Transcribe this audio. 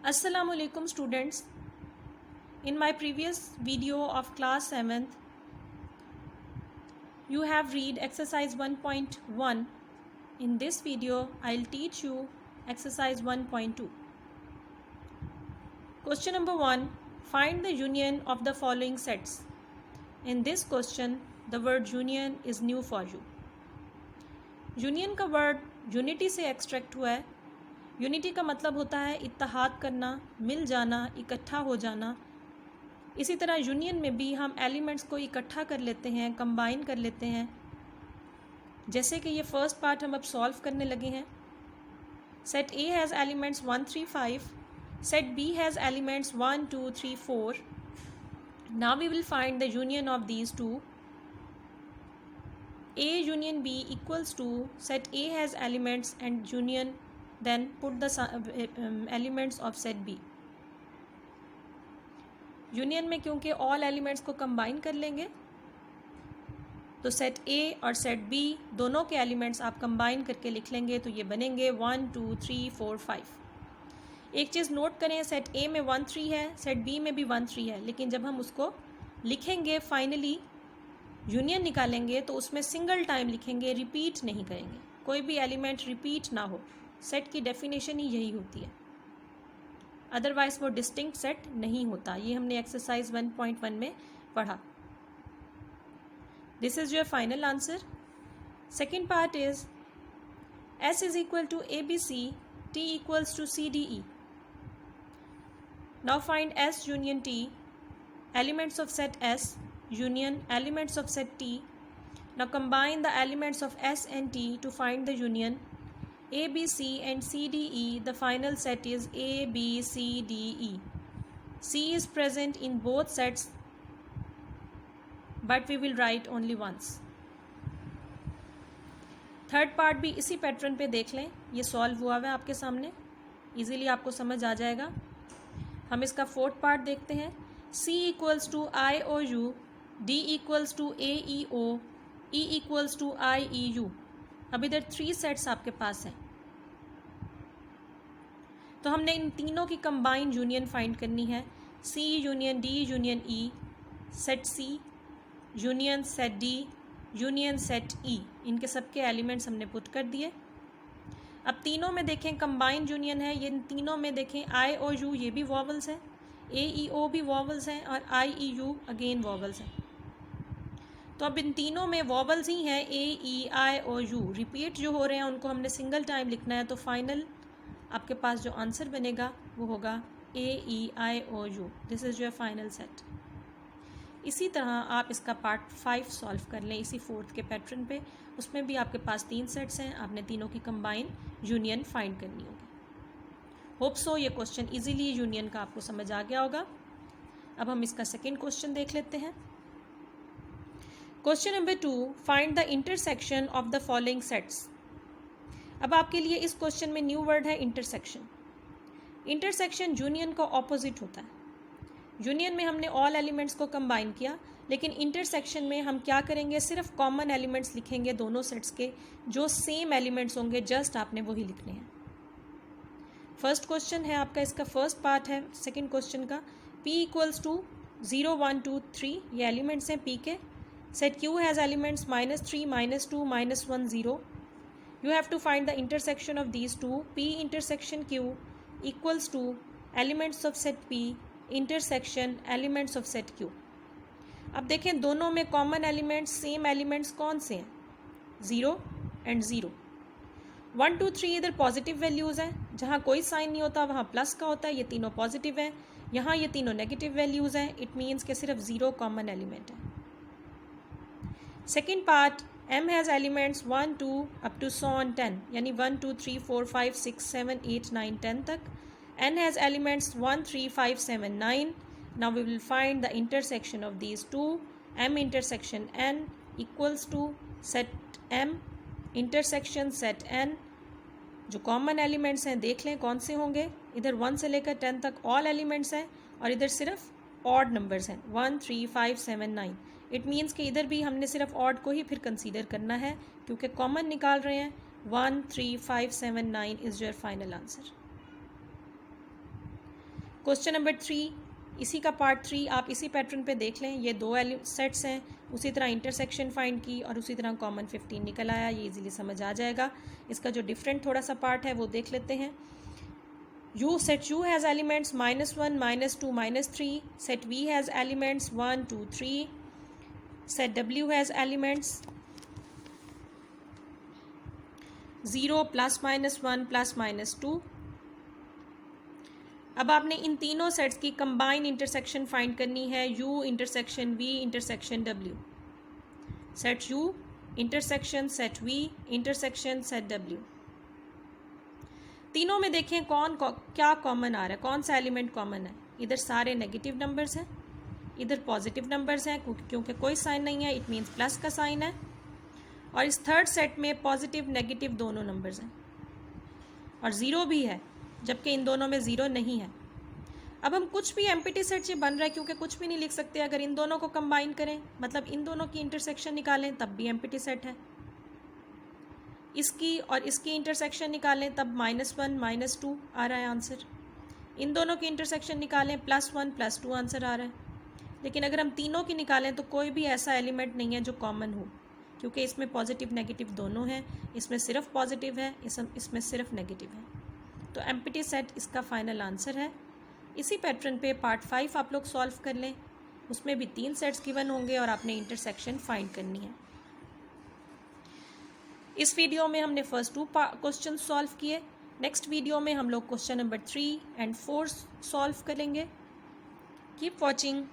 Assalamu alaikum students. In my previous video of class 7th, you have read exercise 1.1. In this video, I'll teach you exercise 1.2. Question number 1. Find the union of the following sets. In this question, the word union is new for you. Union का word unity से extract हुआ है. Unity का मतलब होता है इत्तेहाद करना, मिल जाना, इकट्ठा हो जाना. इसी तरह यूनियन में भी हम एलिमेंट्स को इकट्ठा कर लेते हैं, कंबाइन कर लेते हैं. जैसे कि ये फर्स्ट पार्ट हम अब सॉल्व करने लगे हैं. Set A has elements 1 3 5. Set B has elements 1 2 3 4. Now we will find the union of these two. A union B equals to set A has elements and union, then put the elements of set B. Union में क्योंकि all elements को combine कर लेंगे तो set ए और set B दोनों के elements आप कंबाइन करके लिख लेंगे तो ये बनेंगे 1 2 3 4 5. एक चीज़ नोट करें, सेट ए में 1 3 है, सेट बी में भी 1 3 है, लेकिन जब हम उसको लिखेंगे फाइनली यूनियन निकालेंगे तो उसमें सिंगल टाइम लिखेंगे, रिपीट नहीं करेंगे. कोई भी एलिमेंट रिपीट ना हो. सेट की डेफिनेशन ही यही होती है, अदरवाइज वो डिस्टिंक्ट सेट नहीं होता. ये हमने एक्सरसाइज 1.1 में पढ़ा. This is your final answer. Second part is S is equal to ABC, T equals to CDE. Now find S union T. Elements of set S union elements of set T. Now combine the elements of S and T to find the union. A, B, C and C, D, E. The final set is A, B, C, D, E. C is present in both sets, but we will write only once. Third part भी इसी pattern पे देख लें. ये solve हुआ है आपके सामने, इजीली आपको समझ आ जाएगा. हम इसका फोर्थ पार्ट देखते हैं. C equals to I O U, D equals to A E O, E equals to I E U. अब इधर 3 सेट्स आपके पास हैं, तो हमने इन तीनों की कंबाइंड यूनियन फाइंड करनी है. C union D union E, set C union set D union set E. इनके सबके एलिमेंट्स हमने पुट कर दिए. अब तीनों में देखें कंबाइंड यूनियन है. ये तीनों में देखें I O U ये भी वॉवल्स हैं, A E O भी वॉवल्स हैं और I E U again vowels हैं. तो अब इन तीनों में वॉवल्स ही हैं A E I O U. Repeat जो हो रहे हैं उनको हमने सिंगल टाइम लिखना है. तो फाइनल आपके पास जो आंसर बनेगा वो होगा A E I O U. This is your final set. इसी तरह आप इसका पार्ट 5 सॉल्व कर लें इसी फोर्थ के पैटर्न पे. उसमें भी आपके पास 3 सेट्स हैं, आपने तीनों की कंबाइन यूनियन फाइंड करनी होगी. होप सो ये क्वेश्चन इजीली यूनियन का आपको समझ आ गया होगा. अब हम इसका सेकेंड क्वेश्चन देख लेते हैं. Question number 2. Find the intersection of the following sets. अब आपके लिए इस क्वेश्चन में न्यू वर्ड है इंटरसेक्शन. इंटरसेक्शन यूनियन का ऑपोजिट होता है. यूनियन में हमने ऑल एलिमेंट्स को कंबाइन किया, लेकिन इंटरसेक्शन में हम क्या करेंगे, सिर्फ कॉमन एलिमेंट्स लिखेंगे दोनों सेट्स के. जो सेम एलिमेंट्स होंगे जस्ट आपने वही लिखने हैं. फर्स्ट क्वेश्चन है आपका, इसका फर्स्ट पार्ट है सेकेंड क्वेश्चन का. P equals to 0 1 2 3. ये एलिमेंट्स हैं P के. Set Q has elements -3 -2 -1 0. You have to find the intersection of these two. P intersection Q equals to elements of set P intersection elements of set Q. अब देखें दोनों में common elements, same elements कौन से हैं? 0 and 0. 1 2 3 इधर positive values हैं. जहाँ कोई साइन नहीं होता वहाँ प्लस का होता है. ये तीनों पॉजिटिव हैं. यहाँ ये तीनों नेगेटिव वैल्यूज़ हैं. इट मीन्स कि सिर्फ 0 कॉमन एलिमेंट है. Second part, M has elements 1 2 up to so on 10, यानी 1 2 3 4 5 6 7 8 9 10 तक. N has elements 1 3 5 7 9. Now we will find the intersection of these two. M intersection N equals to set M intersection set N. जो common elements हैं देख लें कौन से होंगे. इधर 1 से लेकर 10 तक ऑल एलिमेंट्स हैं और इधर सिर्फ ऑड नंबर्स हैं 1 3 5 7 9. इट मीन्स कि इधर भी हमने सिर्फ ऑड को ही फिर कंसीडर करना है क्योंकि कॉमन निकाल रहे हैं. 1 3 5 7 9 is your final answer. Question number 3, इसी का पार्ट 3 आप इसी पैटर्न पे देख लें। ये 2 सेट्स हैं, उसी तरह इंटरसेक्शन फाइंड की और उसी तरह कॉमन 15 निकल आया। ये इजीली समझ आ जाएगा। इसका जो डिफरेंट थोड़ा सा पार्ट है वो देख लेते हैं। set U has elements -1, -2, -3. Set V has elements 1, 2, 3. Set W has elements 0, +-1, +-2. अब आपने इन तीनों सेट्स की कंबाइन इंटरसेक्शन फाइंड करनी है। U intersection V intersection W। Set U intersection set V intersection set W। तीनों में देखें क्या कॉमन आ रहा है, कौन सा एलिमेंट कॉमन है। इधर सारे नेगेटिव नंबर्स हैं, इधर पॉजिटिव नंबर्स हैं, क्योंकि कोई साइन नहीं है, इट मीन्स प्लस का साइन है। और इस थर्ड सेट में पॉजिटिव नेगेटिव दोनों नंबर्स हैं और ज़ीरो भी है, जबकि इन दोनों में ज़ीरो नहीं है। अब हम कुछ भी एम्प्टी सेट से बन रहा है, क्योंकि कुछ भी नहीं लिख सकते अगर इन दोनों को कंबाइन करें, मतलब इन दोनों की इंटरसेक्शन निकालें तब भी एम्प्टी सेट है। इसकी और इसकी इंटरसेक्शन निकालें तब -1 -2 आ रहा है आंसर। इन दोनों की इंटरसेक्शन निकालें +1 +2 आंसर आ रहा है। लेकिन अगर हम तीनों की निकालें तो कोई भी ऐसा एलिमेंट नहीं है जो कॉमन हो, क्योंकि इसमें पॉजिटिव नेगेटिव दोनों हैं। इसमें सिर्फ पॉजिटिव है, इसमें सिर्फ नेगेटिव है। तो एम्प्टी सेट इसका फाइनल आंसर है। इसी पैटर्न पे पार्ट 5 आप लोग सॉल्व कर लें, उसमें भी 3 सेट्स गिवन होंगे और आपने इंटरसेक्शन फाइंड करनी है। इस वीडियो में हमने फर्स्ट 2 क्वेश्चन सॉल्व किए। नेक्स्ट वीडियो में हम लोग क्वेश्चन नंबर 3 एंड 4 सॉल्व करेंगे। Keep watching.